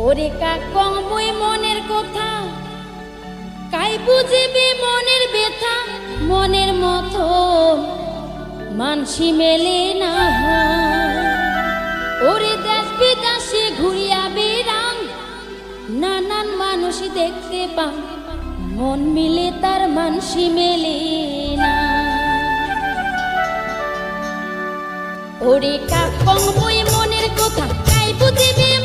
ওরে কাকং বই মনের কথা কাই বুঝিবি মনের ব্যথা মনের মতন মানসি মেলে না ওরে দেশ বিদেশে ঘুরিয়া বেড়াং নানান মানুষ দেখতে পাং মন মিলে তার মানসি মেলে না ওরে কাকং বই মনের কথা কাই বুঝিবি